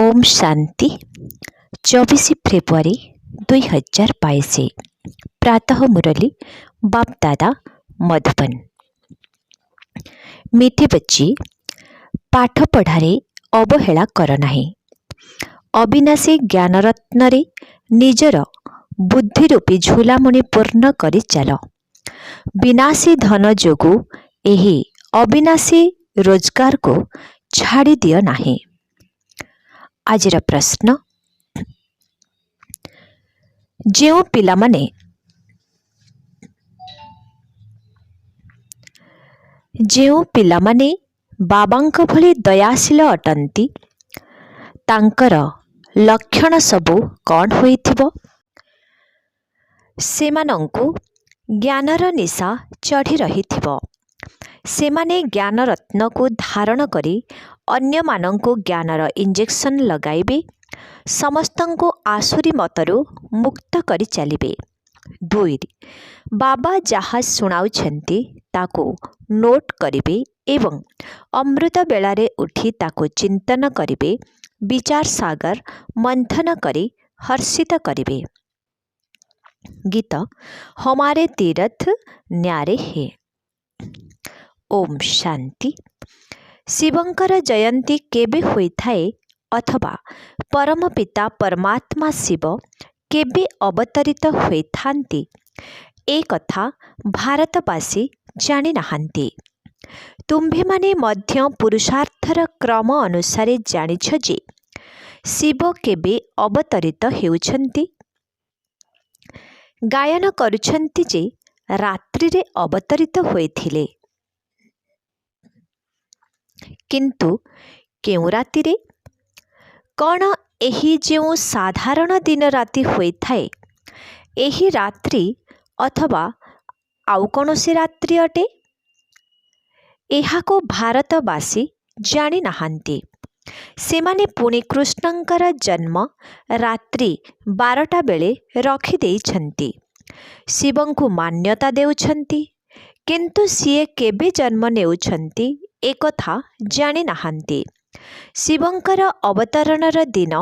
Om Shanti 24 February 2022 प्रातः मुरली बाप दादा मधुबन। मीठे बच्चे पाठ पढ़ारे अवहेला कर नाही। अविनाशी ज्ञानरत्न रे निजर बुद्धिरूपी झुलामुणी पूर्ण करी चल। विनाशी धन जोगु एही अविनाशी रोजगार को छाड़ी दियो नाही। आजिर प्रश्न, जेउ पिलामाने बाबांक भली दयाशील अटंती तांकर लक्षण सबु कौन होइथिबो? सेमानंकु ज्ञानर निशा चढ़ी रहिथिबो। सेमाने ज्ञान रत्न को धारण करी अन्य मानंकु ज्ञानर इंजेक्शन लगाइबे। समस्तंको आसुरी मतरु मुक्त करी चलिबे। 2 बाबा जहा सुनाउछंती ताको नोट करिबे एवं अमृत बेलारे उठी ताको चिंतन करिबे। विचार सागर मंथन करी हर्षित करिबे। गीत हमारे तीर्थ न्यारे है। ओम शांति। शिवंकर जयंती केबे होइथाए अथवा परम पिता परमात्मा शिव केबे अवतरित होइथांती ए कथा भारतवासी जानि नाहांती। तुम्भे माने मध्य पुरुषार्थर क्रम अनुसारे जानिछ जे शिव केबे अवतरित हेउछंती। गायन करुछंती जे रात्रि रे अवतरित होइथिले, किंतु केउ राति रे? कौन एही जेउ साधारण दिन राति होइथाए एही रात्रि अथवा आउ कौनसी रात्रि अटे? एहाको भारतवासी जानि नाहांती। सेमाने पुणी कृष्णंकर जन्म रात्रि 12टा बेले रखि देइछंती। शिवंकु मान्यता देउछंती, किंतु सिए केबे जन्म नेउछंती एकथा जानि नाहांती। शिवंकर अवतरणर दिन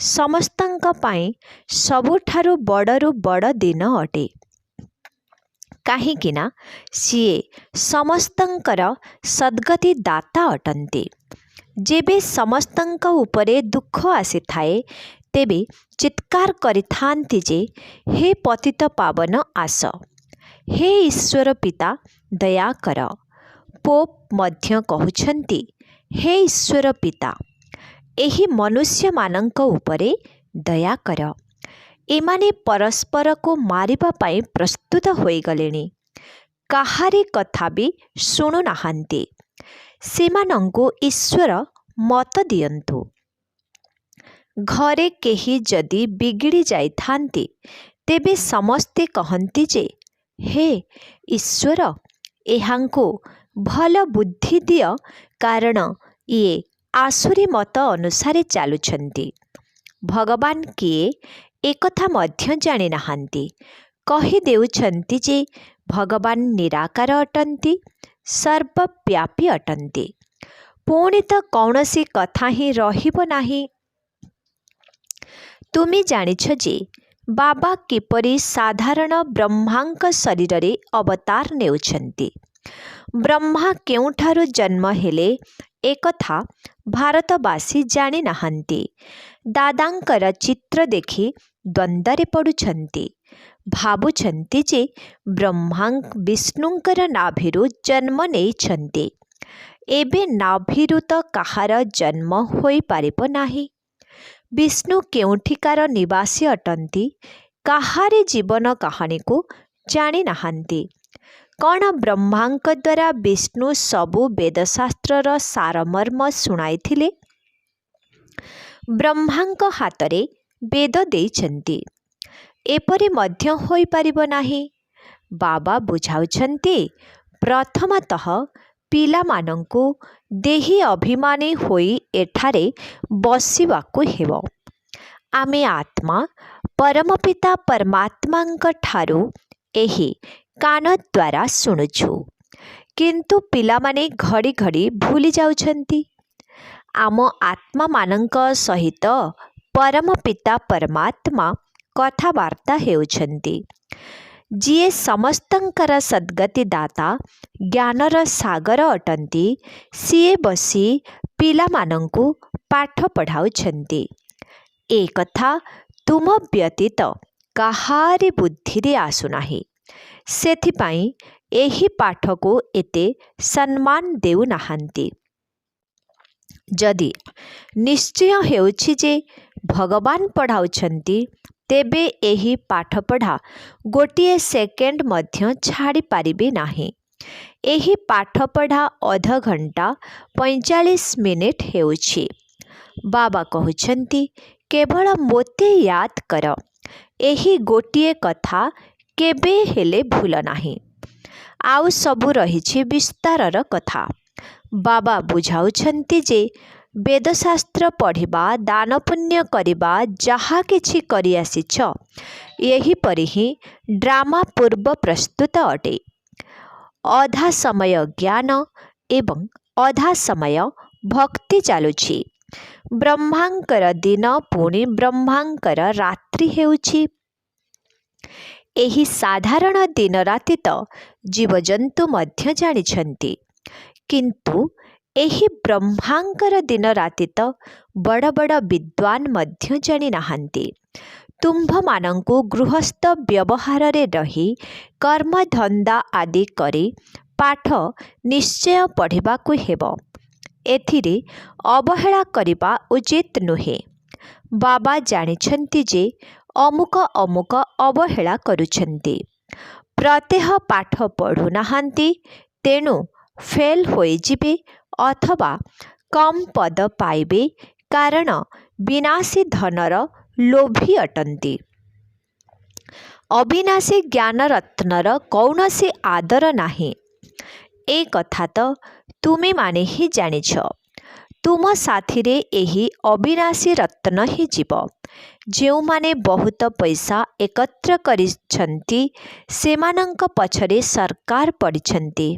समस्तंक पाई सबुठारु बड़रु बड़ दिन अटे। काहीकिना सिए समस्तंकर सद्गति दाता अटंती। जेबे समस्तंक उपरे दुख आसी थाए तेबे चित्कार करिथांती जे हे पतित पावन आस, हे ईश्वर पिता दया कर। पोप मध्य कहउछंती, हे ईश्वर पिता एही मनुष्य मानंक उपरे दया कर। एमाने परस्पर को मारिबा पाई प्रस्तुत होई गलेनी। काहारी कथा भी सुनु नाहांती। सेमानंकु ईश्वर मत दियंतु। घरे केही जदि बिगिड़ी जाइथांती तेबे समस्ते कहंती जे हे ईश्वर एहांको भल बुद्धि दिय, कारण ये आसुरी मत अनुसारे चालुछंती। भगवान किए एकथा मध्य जानि नाहांती। कहि देउछंती जे भगवान निराकार अटंती, सर्वव्यापी अटंती। पुणी तो कौनसी कथा ही रहिब नाही। तुमी जानिछ जे बाबा किपरि साधारण ब्रह्मांक शरीर रे अवतार नेउछंती। ब्रह्मा केउठारु जन्म हेले एकथा भारतवासी जानि नाहांती। दादांकर चित्र देखि द्वंद्वरे पड़ुछंती। भाबुछंती जे ब्रह्मा विष्णुंकर नाभिरु जन्म नेइछंती। एबे नाभिरु तो काहार जन्म होई पारिबो नाही। विष्णु केउठिकार निवासी अटंती, काहारी जीवन कहानी को जानि नाहांती। कौन ब्रह्मांक द्वारा विष्णु सबु वेदशास्त्रर सारमर्म सुनाइथिले? ब्रह्मांक हातरे वेद देइछंती। एपरि मध्य होई पारिबो नाही। बाबा बुझाउछंती, प्रथमतः पिलामानंकु देही अभिमानी होई एठारे बसिबाकु हेबो। आमे आत्मा परमपिता परमात्मांक ठारू एही कान द्वारा शुणुछु, किंतु पिलामाने घड़ी घड़ी भूली जाउछंती। आम आत्मा मानक सहित परम पिता परमात्मा कथबार्ता हेउछन्ति। जीए समस्तंकर सद्गति दाता ज्ञानर सागर अटंती सीए बसी पिला मानंकु पाठ पढ़ाउछन्ति। ए कथा तुम व्यतीत काहारी बुद्धि रे आसुनाही, सेथिपाई एही पाठ को एते सम्मान देउ नाहांती। जदि निश्चय हेउछि जे भगवान पढ़ाउछन्ति तेबे एही पाठ पढ़ा गोटिए सेकेंड मध्य छाड़ी पारिबे नाही। एही पाठ पढ़ा अध घंटा 45 मिनिट हेउछि। बाबा कहउछन्ति केवल मोते याद कर, एही गोटिए कथा केबे हेले भूल नाही। आउ सबु रहिछि विस्तारर कथा। बाबा बुझाउछन्ति जे वेदशास्त्र पढ़िबा, दान पुण्य करिबा, जहा किछि करि आसिछ यही परि ही ड्रामा पूर्व प्रस्तुत अटे। अधा समय ज्ञान एवं अधा समय भक्ति चालुछि। ब्रह्मांकर दिन पुणी ब्रह्मांकर रात्रि हेउछि। एही साधारण दिन राति तो जीवजंतु मध्य जानिछन्ति, किंतु एही ब्रह्मांकर दिन राति तो बड़ बड़ विद्वान मध्य जानि नाहांती। तुम्भ मानंकु गृहस्थ व्यवहार रे रही कर्म धंदा आदि करी पाठ निश्चय पढ़िबाकु हेबो। एथिरे अवहेला करिबा उचित नुहे। बाबा जानिछन्ति जे अमुक अमुक अवहेला करुछन्ति, प्रत्यह पाठ पढ़ु नाहांती, तेणु फेल होई जिबे अथवा कम पद पाइबे, कारण विनाशी धनर लोभी अटंती। अविनाशी ज्ञान रत्नर कौनसी आदर नाही। ए कथा तो तुमे माने ही जानिछ। तुम साथिरे एही अविनाशी रत्न ही जीव। जेउ माने बहुत पैसा एकत्र करिछन्ति सेमानंक पछरे सरकार पड़िछन्ति।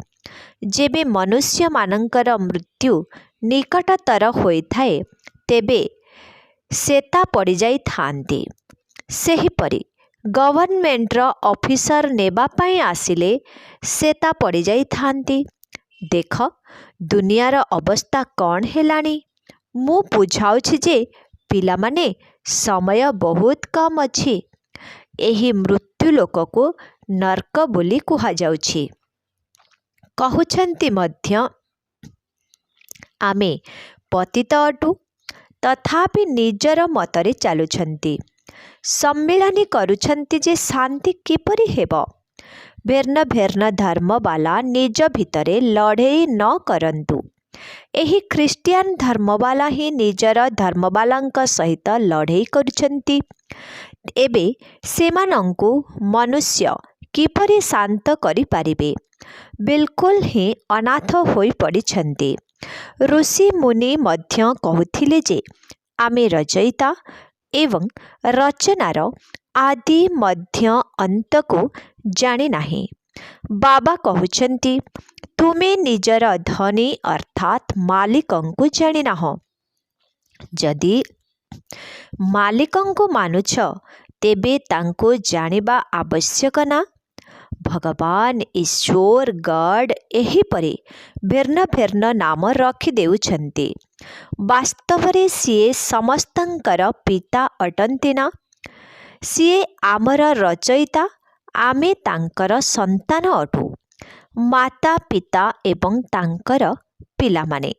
जेबे मनुष्य मानंकर मृत्यु निकटतर होइथाए तेबे सेता पड़ जाई थांती। सेहीपरि गवर्नमेंटर ऑफिसर नेबा पाई आसिले सेता पड़ जाई थांती। देख दुनियार अवस्था कौन हेलानी। मु बुझाउछि जे पिलामाने समय बहुत कम अछि। एही मृत्यु लोक को नरक बोली कुहा जाउछि। कहउछन्ति मध्य आमे पतित अटु, तथापि निजर मतरे चालुछन्ति। सम्मिलनी करुछन्ति जे शांति किपरि हेबो। भेर्न भेर्न धर्मवाला निज भितरे लड़ेई न करंतु। एही ख्रिस्टियान धर्मवाला ही निजर धर्मवालांक सहित लड़ेई करुछन्ति। एबे सेमानंकु मनुष्य किपरि शांत करि पारिबे। बिल्कुल ही अनाथ होई पड़िछन्ति। ऋषि मुनि मध्य कहुथिले जे आमे रचयिता एवं रचनार आदि मध्य अंत को जाने नाही। बाबा कहउछन्ति तुमे निजर धनी अर्थात मालिकंकु जानि नाह। जदि मालिकंकु मानुछ तेबे तांको जानिबा आवश्यक ना। भगवान ईश्वर गॉड एहीपरि भेर्न भेर्न नाम रखि देउछन्ति। वास्तवरे सीए समस्तंकर पिता अटंति ना। सीए आमर रचयिता, आमे तांकर संतान अटु। माता पिता एवं तांकर पिलामाने।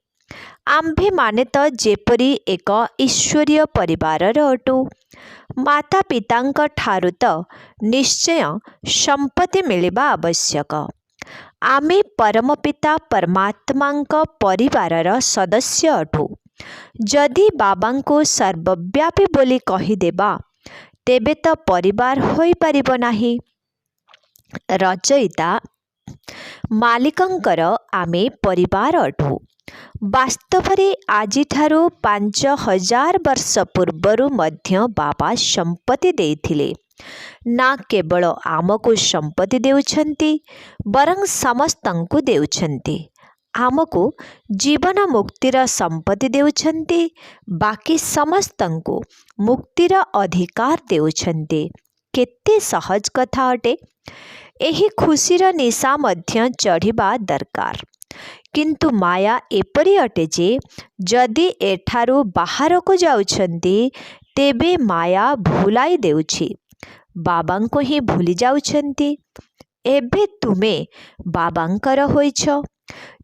आम्भे माने तो जेपरी एक ईश्वरीय परिवारर अटु। माता पितांक ठारु तो निश्चय संपत्ति मिलिबा आवश्यक। आमे परम पिता परमात्मांक परिवारर सदस्य अटु। जदि बाबांको सर्वव्यापी बोली कहिदेबा तेबे तो परिवार होई पारिबो नाही। रचयिता मालिकंकर आमे परिवार अटु। वास्तवरे आजिठारु 5000 वर्ष पूर्वरु मध्य बाबा संपत्ति देइथिले। ना केवल आमको संपत्ति देउछन्ति, बरं समस्तंकु देउछन्ति। आमको जीवन मुक्तिर संपत्ति देउछन्ति, बाकी समस्तंको मुक्तिर अधिकार देउछन्ति। केते सहज कथा अटे। एही खुशीर निशा मध्य चढ़िबा दरकार। किंतु माया एपरि अटे जे जदि एठारु बाहर को जाउछन्ति तेबे माया भुलाई देउछि, बाबांको ही भूली जाउछन्ति। एबे तुमे बाबांकर होइछ।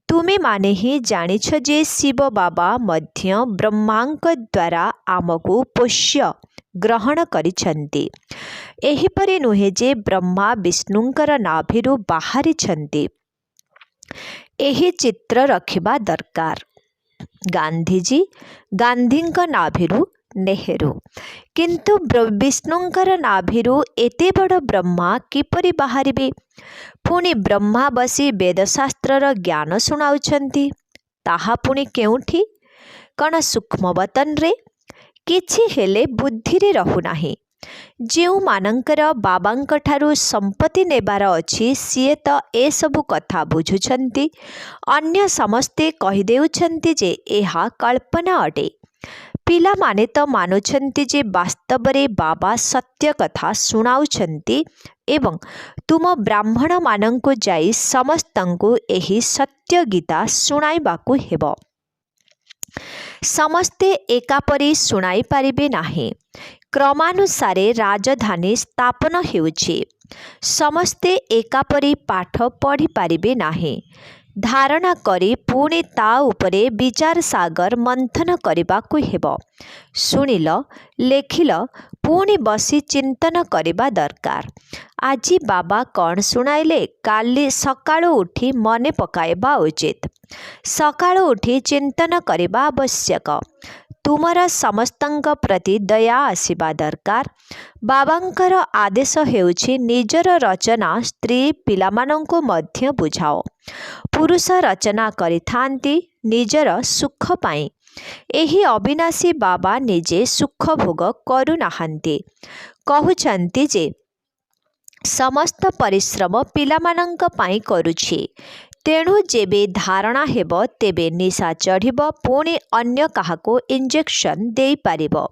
तुमे माने ही जानिछ जे शिव बाबा मध्य ब्रह्मांक द्वारा आमको पोष्य ग्रहण करिछन्ति। एहिपरि नुहे जे ब्रह्मा विष्णुंकर नाभिरु बाहरिछन्ति। एही चित्र रखिबा दरकार। गांधीजी गांधींक नाभिरु नेहरू, किंतु विष्णुंकर नाभिरु एते बड़ ब्रह्मा किपरि बाहरिबे? पुणी ब्रह्मा बसी वेदशास्त्रर ज्ञान शुणाउछन्ति, ताहा पुणी केउठी? कण सूक्ष्मवतन रे? किछि हेले बुद्धि रे रहुनाही। जेउ मानंकर बाबांक ठारु संपत्ति नेबार अछि सिए त ए सबु कथा बुझुछन्ति। अन्य समस्ते कहिदेउछन्ति जे एहा कल्पना अटे। पिला माने तो मानुछन्ति जे वास्तव रे बाबा सत्य कथा शुणाउछन्ति एवं तुम ब्राह्मण मानंकु जाई समस्तंकु एही सत्य गीता शुणाइबाकु हेबो। समस्ते एकापरि शुणाई पारिबे नाही। क्रमानुसारे राजधानी स्थापन हेउछि। समस्ते एकापरि पाठ पढ़ी पारिबे नाही। धारणा करी पुणी ता उपरे विचार सागर मंथन करबाकु हेबो। शुणिल, लेखिल, पुणी बसी चिंतन करबा दरकार। आजी बाबा कौन शुणाइले काली सकाळु उठी मने पकाइबा उचित। सकाळु उठी चिंतन करबा आवश्यक। तुमर समस्तंक प्रति दया आसीबा दरकार। बाबांकर आदेश हेउछि निजर रचना स्त्री पिलामानंको मध्य बुझाओ। पुरुष रचना करिथांती निजर सुख पाई। एही अविनाशी बाबा निजे सुख भोग करू नाहांती। कहउछन्ति जे समस्त परिश्रम पिलामानंक पाई करूछि। तेणु जेबे धारणा हेबो तेबे निशा चढ़िबो, पुणी अन्य काहाको इंजेक्शन देई पारिबो।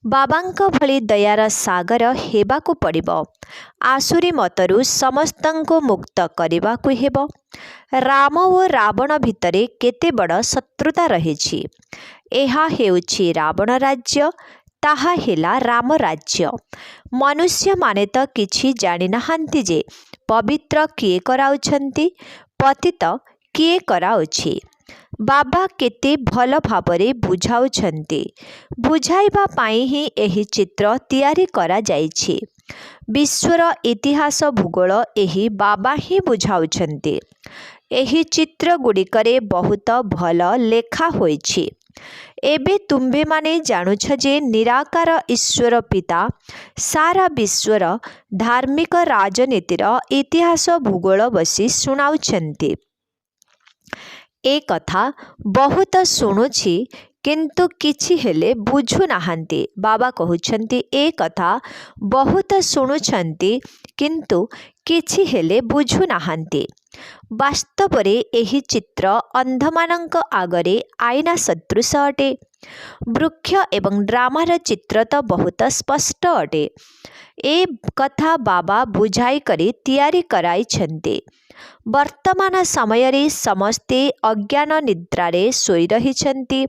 बाबांक भली दयार सागर हेबाकु पड़िबो। आसुरी मतरु समस्तंको मुक्त करिबाकु हेबो। राम ओ रावण भितरे केते बड़ शत्रुता रहिछि। एहा हेउछि रावण राज्य, ताहा हेला राम राज्य। मनुष्य माने त किछि जानि नाहांती जे पवित्र किए कराउछन्ति, पतित किए कराउछि। बाबा केते भल भाबरे बुझाउछन्ति। बुझाइबा पाई ही एही चित्र तैयारी करा जाइछि। विश्वर इतिहास भूगोल एही बाबा ही बुझाउछन्ति। एही चित्र गुड़िकरे बहुत भल लेखा होइछि। एबे तुम्बे माने जानुछ जे निराकार ईश्वर पिता सारा विश्वर धार्मिक राजनीतिर इतिहास भूगोल बसी शुणाउछन्ति। ए कथा बहुत शुणुछि किंतु किछि हेले बुझु नाहांती। बाबा कहउछन्ति ए कथा बहुत शुणुछन्ति किंतु किछि हेले बुझु नाहांती। वास्तव रे एही चित्र अंधमानंक आगरे आईना सदृश अटे। वृक्ष एवं ड्रामार चित्र तो बहुत स्पष्ट अटे। ए कथा बाबा बुझाई करी तैयारी कराइछन्ति। वर्तमान समय रे समस्ते अज्ञान निद्रारे सोई रहिछन्ति।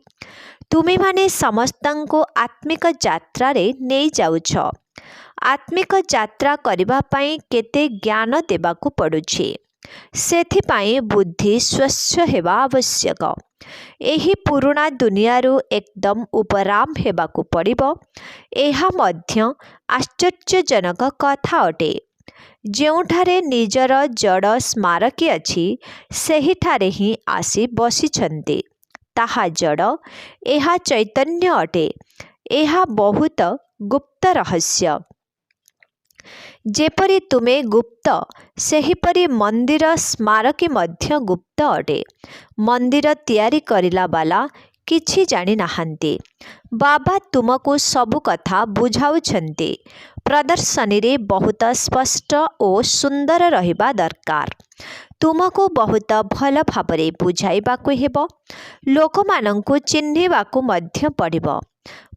तुमे माने समस्तंको आत्मिक यात्रा रे नै जाउछ। आत्मिक यात्रा करिबा पई केते ज्ञान देबाकु पडुछि। सेथिपाई बुद्धि स्वच्छ हेबा आवश्यक। एही पुराणा दुनियारू एकदम उपराम हेबाकु पड़िबो। एहा मध्य आश्चर्यजनक कथा अटे। जेउठारे निजर जड़ स्मारकी अछि सेहिठारे ही आसी बसिछन्ति। ताहा जड़, एहा चैतन्य अटे। एहा बहुत गुप्त रहस्य। जेपरि तुमे गुप्त सेहिपरि मंदिर स्मारकी मध्य गुप्त अटे। मंदिर तैयारी करिला बाला किछि जानि नाहांती। बाबा तुमको सबु कथा बुझाउछन्ति। प्रदर्शनी रे बहुत स्पष्ट और सुंदर रहिबा दरकार। तुमको बहुत भल भाबरे बुझाइबाकु हेबो। लोकमानंकु चिन्हिबाकु मध्य पड़िबो।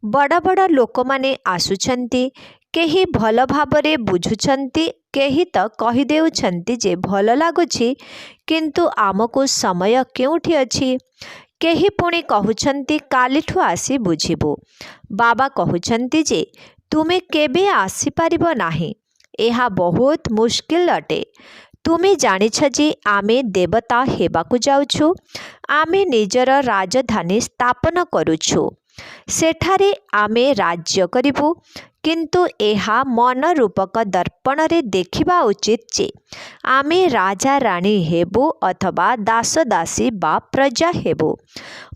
बड़ बड़ लोक माने आसुछंती, केही भल भाबरे बुझुछंती, केही तो कहि देउछंती जे भल लागुछि, किंतु आमको समय केउठी अछि। केही पुणी कहुछंती कालिठु आसी बुझिबु। बाबा कहुछंती जे तुमे केबे आसी पारिबो नाही, एहा बहुत मुश्किल अटे। तुमे जानिछ जे आमे देवता हेबाकु जाउछु, आमे निजर राजधानी स्थापन करुछु, सेठारे आमे राज्य करिबु। किंतु एहा मन रूपक दर्पण रे देखिबा उचित जे आमे राजा राणी हेबु अथवा दास दासी बा प्रजा हेबु।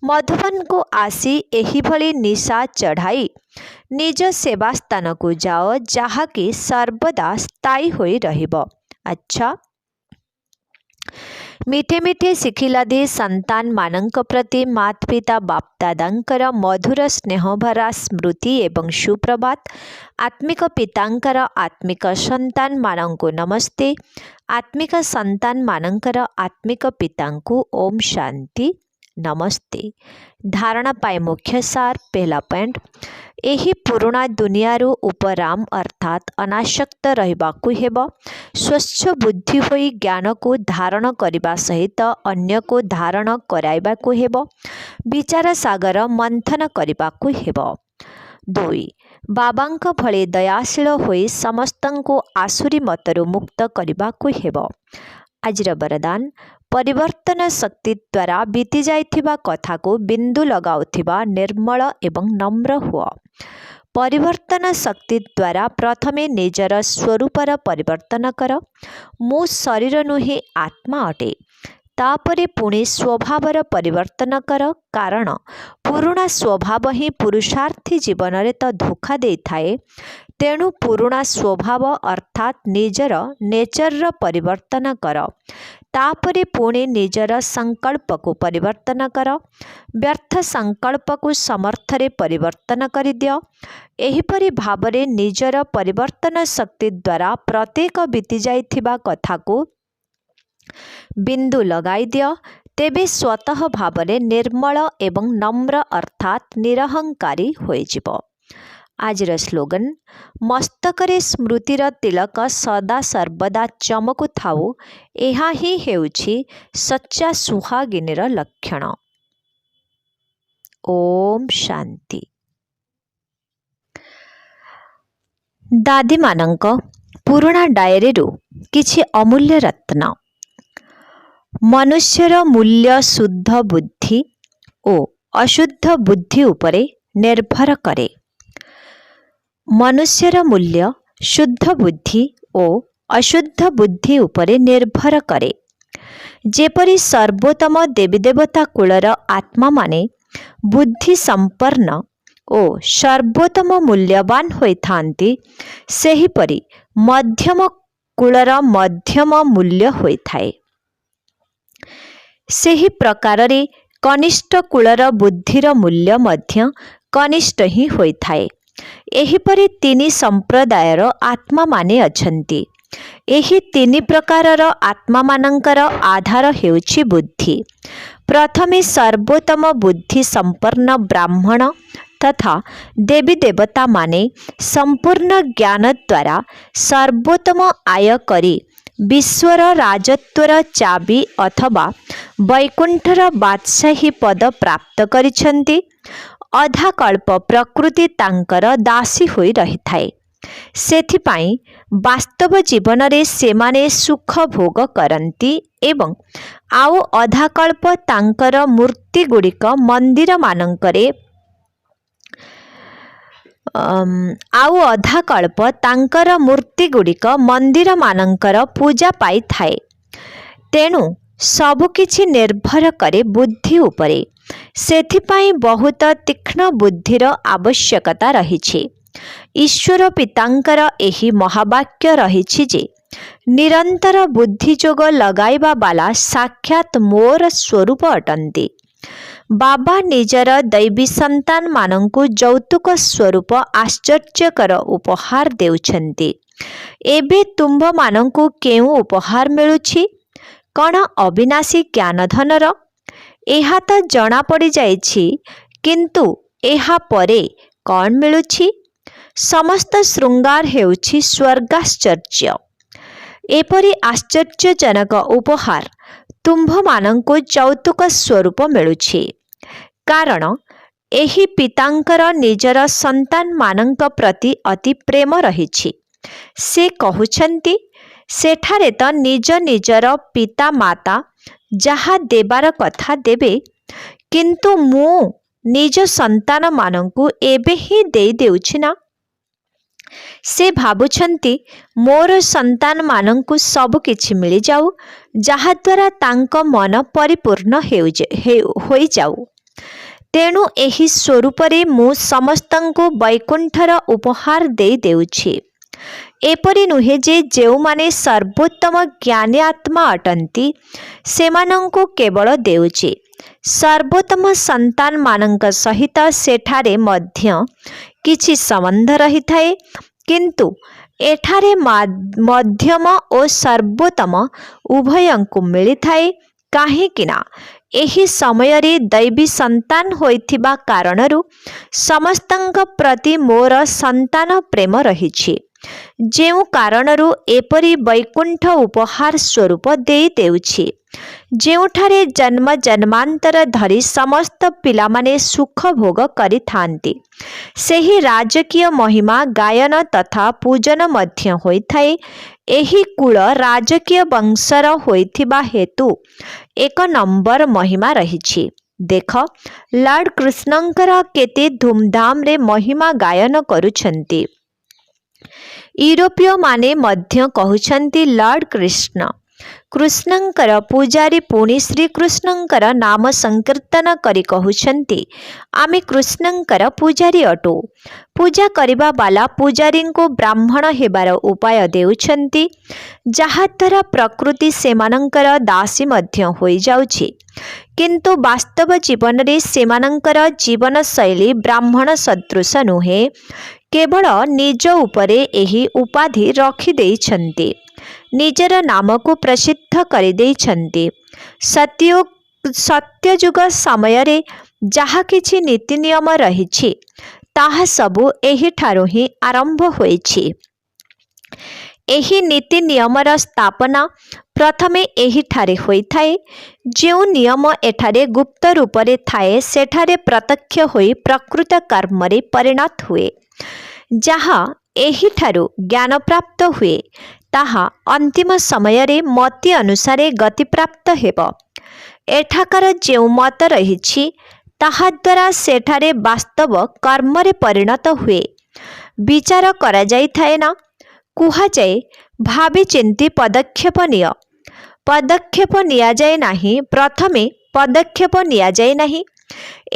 मधुबन को आसी एही भली निशा चढ़ाई निज सेवा स्थान को जाओ, जहाँकि सर्वदा स्थायी होई रहिबो। अच्छा, मिठे मिठे शिखिलादि संतान मानंक प्रति मात पिता बाप दादांकर मधुर स्नेहभरा स्मृति एवं सुप्रभात। आत्मिक पितांकर आत्मिक संतान मानंको नमस्ते। आत्मिक संतान मानंकर आत्मिक पितांको ओम शांति नमस्ते। धारणा पाए मुख्य सार। पहला पॉइंट, एही पुराणा दुनियारू उपराम अर्थात अनासक्त रहिबाकु हेबो। स्वच्छ बुद्धि होई ज्ञान को धारण करने सहित अन्य को धारण कराइबाकु हेबो। विचार सागर मंथन करबाकु हेबो। 2, बाबांक भले दयाशील होई समस्तंको आसुरी मतरू मुक्त करबाकु हेबो। आजिर वरदान, परिवर्तन शक्ति द्वारा बीती जाइथिबा कथा को बिंदु लगाउथिबा निर्मल एवं नम्र हुआ। परिवर्तन शक्ति द्वारा प्रथमे निजर स्वरूपर परिवर्तन कर। मु शरीर नुहे आत्मा अटे। तापरे पुणे स्वभावर परिवर्तन कर, कारण पुरुणा स्वभाव ही पुरुषार्थी जीवन रे तो धोखा दे थाए। तेणु पुरुणा स्वभाव अर्थात निजर नेचर परिवर्तन कर। तापरे पुणे निजर संकल्प को परिवर्तन कर। व्यर्थ संकल्प को समर्थरे परिवर्तन कर दियो। एहिपरि भावरे निजर परिवर्तन शक्ति द्वारा प्रत्येक बीती जाइथिबा कथा को बिंदु लगाई दियो। तेबे स्वतः भावरे निर्मल एवं नम्र अर्थात निरहंकारी होई जिवो। आजिर स्लोगन, मस्तकरे स्मृतिर तिलक सदा सर्वदा चमकु थाउ, एहा ही हेउछि सच्चा सुहागिनीर लक्षण। ओम शांति। दादी मानंक पुराणा डायरी रु किछि अमूल्य रत्न। मनुष्यर मूल्य शुद्ध बुद्धि और अशुद्ध बुद्धि उपरे निर्भर करे। मनुष्यर मूल्य शुद्ध बुद्धि और अशुद्ध बुद्धि उपरे निर्भर करे। जेपरि सर्वोत्तम देवीदेवता कुलर आत्मा माने बुद्धि संपन्न और सर्वोत्तम मूल्यवान होइथांती, सेहिपरि मध्यम कुलर मध्यम मूल्य होइथाए। सेही प्रकार रे कनिष्ठ कुलर बुद्धिर मूल्य मध्य कनिष्ठ ही होइथाए। एहिपरि तीन संप्रदायर आत्मा माने अछंती। एही तीन प्रकारर आत्मा मानंकर आधार हेउछि बुद्धि। प्रथमे सर्वोत्तम बुद्धि संपन्न ब्राह्मण तथा देवी देवता माने संपूर्ण ज्ञान द्वारा सर्वोत्तम आय करी विश्वर राजत्वर चाबी अथवा वैकुंठर बादशाही पद प्राप्त करिछंती। अधा कल्प प्रकृति तांकर दासी होई रही थाए। सेथिपाई वास्तव जीवन रे सेमाने सुख भोग करंती एवं आउ अधा कल्प तांकर मूर्ति गुड़िक मंदिर मानंकरे आउ अधा कल्प तांकर मूर्ति गुड़िक मंदिर मानंकर पूजा पाई थाए। तेणु सबु किछि निर्भर करे बुद्धि उपरे। सेथिपाई बहुत तीक्ष्ण बुद्धिर आवश्यकता रहिछि। ईश्वर पितांकर एही महावाक्य रहिछि जे निरंतर बुद्धिजोग लगाइबा बाला साक्षात मोर स्वरूप अटंती। बाबा निजर दैवी संतान मानंकु जौतुक स्वरूप आश्चर्यकर उपहार देउछंती। एबे तुम्भ मानंकु केउ उपहार मिलुछि? କ'ଣ ଅବିନାଶୀ ଜ୍ଞାନଧନର? ଏହା ତ ଜଣାପଡ଼ିଯାଇଛି, କିନ୍ତୁ ଏହା ପରେ କ'ଣ ମିଳୁଛି? ସମସ୍ତ ଶୃଙ୍ଗାର ହେଉଛି ସ୍ୱର୍ଗାଶ୍ଚର୍ଯ୍ୟ। ଏପରି ଆଶ୍ଚର୍ଯ୍ୟଜନକ ଉପହାର ତୁମ୍ଭମାନଙ୍କୁ ଯୌତୁକ ସ୍ୱରୂପ ମିଳୁଛି। କାରଣ ଏହି ପିତାଙ୍କର ନିଜର ସନ୍ତାନମାନଙ୍କ ପ୍ରତି ଅତି ପ୍ରେମ ରହିଛି। ସେ କହୁଛନ୍ତି, ସେଠାରେ ତ ନିଜ ନିଜର ପିତା ମାତା ଯାହା ଦେବାର କଥା ଦେବେ, କିନ୍ତୁ ମୁଁ ନିଜ ସନ୍ତାନମାନଙ୍କୁ ଏବେ ହିଁ ଦେଇଦେଉଛି ନା। ସେ ଭାବୁଛନ୍ତି ମୋର ସନ୍ତାନମାନଙ୍କୁ ସବୁ କିଛି ମିଳିଯାଉ, ଯାହାଦ୍ୱାରା ତାଙ୍କ ମନ ପରିପୂର୍ଣ୍ଣ ହୋଇଯାଉ। ତେଣୁ ଏହି ସ୍ୱରୂପରେ ମୁଁ ସମସ୍ତଙ୍କୁ ବୈକୁଣ୍ଠର ଉପହାର ଦେଇଦେଉଛି। ଏପରି ନୁହେଁ ଯେ ଯେଉଁମାନେ ସର୍ବୋତ୍ତମ ଜ୍ଞାନୀ ଆତ୍ମା ଅଟନ୍ତି ସେମାନଙ୍କୁ କେବଳ ଦେଉଛି। ସର୍ବୋତ୍ତମ ସନ୍ତାନମାନଙ୍କ ସହିତ ସେଠାରେ ମଧ୍ୟ କିଛି ସମ୍ବନ୍ଧ ରହିଥାଏ, କିନ୍ତୁ ଏଠାରେ ମଧ୍ୟମ ଓ ସର୍ବୋତ୍ତମ ଉଭୟଙ୍କୁ ମିଳିଥାଏ। କାହିଁକି ନା ଏହି ସମୟରେ ଦୈବୀ ସନ୍ତାନ ହୋଇଥିବା କାରଣରୁ ସମସ୍ତଙ୍କ ପ୍ରତି ମୋର ସନ୍ତାନ ପ୍ରେମ ରହିଛି। ଯେଉଁ କାରଣରୁ ଏପରି ବୈକୁଣ୍ଠ ଉପହାର ସ୍ୱରୂପ ଦେଇଦେଉଛି, ଯେଉଁଠାରେ ଜନ୍ମ ଜନ୍ମାନ୍ତର ଧରି ସମସ୍ତ ପିଲାମାନେ ସୁଖ ଭୋଗ କରିଥାନ୍ତି, ସେହି ରାଜକୀୟ ମହିମା ଗାୟନ ତଥା ପୂଜନ ମଧ୍ୟ ହୋଇଥାଏ। ଏହି କୂଳ ରାଜକୀୟ ବଂଶର ହୋଇଥିବା ହେତୁ ଏକ ନମ୍ବର ମହିମା ରହିଛି। ଦେଖ, ଲର୍ଡ କୃଷ୍ଣଙ୍କର କେତେ ଧୁମଧାମରେ ମହିମା ଗାୟନ କରୁଛନ୍ତି। ୟୁରୋପୀୟମାନେ ମଧ୍ୟ କହୁଛନ୍ତି ଲର୍ଡ କୃଷ୍ଣ। କୃଷ୍ଣଙ୍କର ପୂଜାରୀ ପୁଣି ଶ୍ରୀକୃଷ୍ଣଙ୍କର ନାମ ସଂକୀର୍ତ୍ତନ କରି କହୁଛନ୍ତି, ଆମେ କୃଷ୍ଣଙ୍କର ପୂଜାରୀ ଅଟୁ। ପୂଜା କରିବା ବାଲା ପୂଜାରୀଙ୍କୁ ବ୍ରାହ୍ମଣ ହେବାର ଉପାୟ ଦେଉଛନ୍ତି, ଯାହାଦ୍ୱାରା ପ୍ରକୃତି ସେମାନଙ୍କର ଦାସୀ ମଧ୍ୟ ହୋଇଯାଉଛି। କିନ୍ତୁ ବାସ୍ତବ ଜୀବନରେ ସେମାନଙ୍କର ଜୀବନଶୈଳୀ ବ୍ରାହ୍ମଣ ସଦୃଶ ନୁହେଁ। କେବଳ ନିଜ ଉପରେ ଏହି ଉପାଧି ରଖିଦେଇଛନ୍ତି, ନିଜର ନାମକୁ ପ୍ରସିଦ୍ଧ କରିଦେଇଛନ୍ତି। ସତ୍ୟଯୁଗ ସମୟରେ ଯାହା କିଛି ନୀତି ନିୟମ ରହିଛି, ତାହା ସବୁ ଏହିଠାରୁ ହିଁ ଆରମ୍ଭ ହୋଇଛି। ଏହି ନୀତି ନିୟମର ସ୍ଥାପନା ପ୍ରଥମେ ଏହିଠାରେ ହୋଇଥାଏ। ଯେଉଁ ନିୟମ ଏଠାରେ ଗୁପ୍ତ ରୂପରେ ଥାଏ, ସେଠାରେ ପ୍ରତ୍ୟକ୍ଷ ହୋଇ ପ୍ରକୃତ କର୍ମରେ ପରିଣତ ହୁଏ। ଯାହା ଏହିଠାରୁ ଜ୍ଞାନପ୍ରାପ୍ତ ହୁଏ, ତାହା ଅନ୍ତିମ ସମୟରେ ମତି ଅନୁସାରେ ଗତିପ୍ରାପ୍ତ ହେବ। ଏଠାକାର ଯେଉଁ ମତ ରହିଛି, ତାହାଦ୍ୱାରା ସେଠାରେ ବାସ୍ତବ କର୍ମରେ ପରିଣତ ହୁଏ। ବିଚାର କରାଯାଇଥାଏ ନା, କୁହାଯାଏ ଭାବି ଚିନ୍ତି ପଦକ୍ଷେପ ନିଅ। ପଦକ୍ଷେପ ନିଆଯାଏ ନାହିଁ, ପ୍ରଥମେ ପଦକ୍ଷେପ ନିଆଯାଏ ନାହିଁ।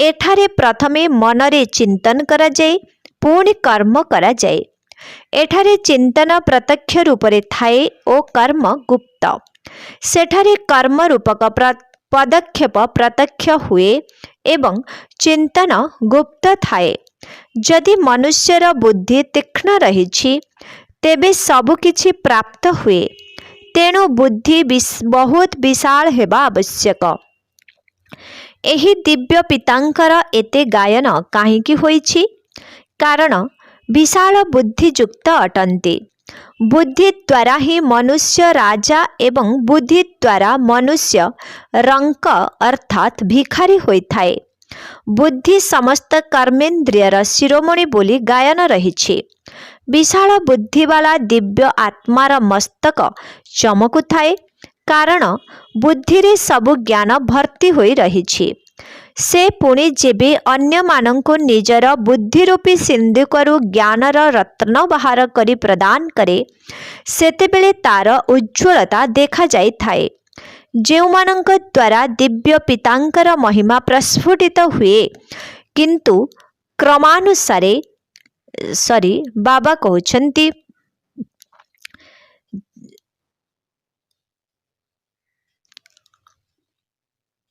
ଏଠାରେ ପ୍ରଥମେ ମନରେ ଚିନ୍ତନ କରାଯାଏ, ପୁଣି କର୍ମ କରାଯାଏ। ଏଠାରେ ଚିନ୍ତନ ପ୍ରତ୍ୟକ୍ଷ ରୂପରେ ଥାଏ ଓ କର୍ମ ଗୁପ୍ତ। ସେଠାରେ କର୍ମ ରୂପକ ପଦକ୍ଷେପ ପ୍ରତ୍ୟକ୍ଷ ହୁଏ ଏବଂ ଚିନ୍ତନ ଗୁପ୍ତ ଥାଏ। ଯଦି ମନୁଷ୍ୟର ବୁଦ୍ଧି ତୀକ୍ଷ୍ଣ ରହିଛି, ତେବେ ସବୁକିଛି ପ୍ରାପ୍ତ ହୁଏ। ତେଣୁ ବୁଦ୍ଧି ବହୁତ ବିଶାଳ ହେବା ଆବଶ୍ୟକ। ଏହି ଦିବ୍ୟ ପିତାଙ୍କର ଏତେ ଗାୟନ କାହିଁକି ହୋଇଛି? କାରଣ ବିଶାଳ ବୁଦ୍ଧିଯୁକ୍ତ ଅଟନ୍ତି। ବୁଦ୍ଧି ଦ୍ୱାରା ହିଁ ମନୁଷ୍ୟ ରାଜା ଏବଂ ବୁଦ୍ଧି ଦ୍ୱାରା ମନୁଷ୍ୟ ରଙ୍କ ଅର୍ଥାତ୍ ଭିଖାରୀ ହୋଇଥାଏ। ବୁଦ୍ଧି ସମସ୍ତ କର୍ମେନ୍ଦ୍ରିୟର ଶିରୋମଣି ବୋଲି ଗାୟନ ରହିଛି। ବିଶାଳ ବୁଦ୍ଧିବାଲା ଦିବ୍ୟ ଆତ୍ମାର ମସ୍ତକ ଚମକୁଥାଏ, କାରଣ ବୁଦ୍ଧିରେ ସବୁ ଜ୍ଞାନ ଭର୍ତ୍ତି ହୋଇ ରହିଛି। ସେ ପୁଣି ଯେବେ ଅନ୍ୟମାନଙ୍କୁ ନିଜର ବୁଦ୍ଧିରୂପୀ ସିନ୍ଧୁକରୁ ଜ୍ଞାନର ରତ୍ନ ବାହାର କରି ପ୍ରଦାନ କରେ, ସେତେବେଳେ ତାର ଉଜ୍ଜ୍ୱଳତା ଦେଖାଯାଇଥାଏ। ଯେଉଁମାନଙ୍କ ଦ୍ୱାରା ଦିବ୍ୟ ପିତାଙ୍କର ମହିମା ପ୍ରସ୍ଫୁଟିତ ହୁଏ, କିନ୍ତୁ କ୍ରମାନୁସାରେ ବାବା କହୁଛନ୍ତି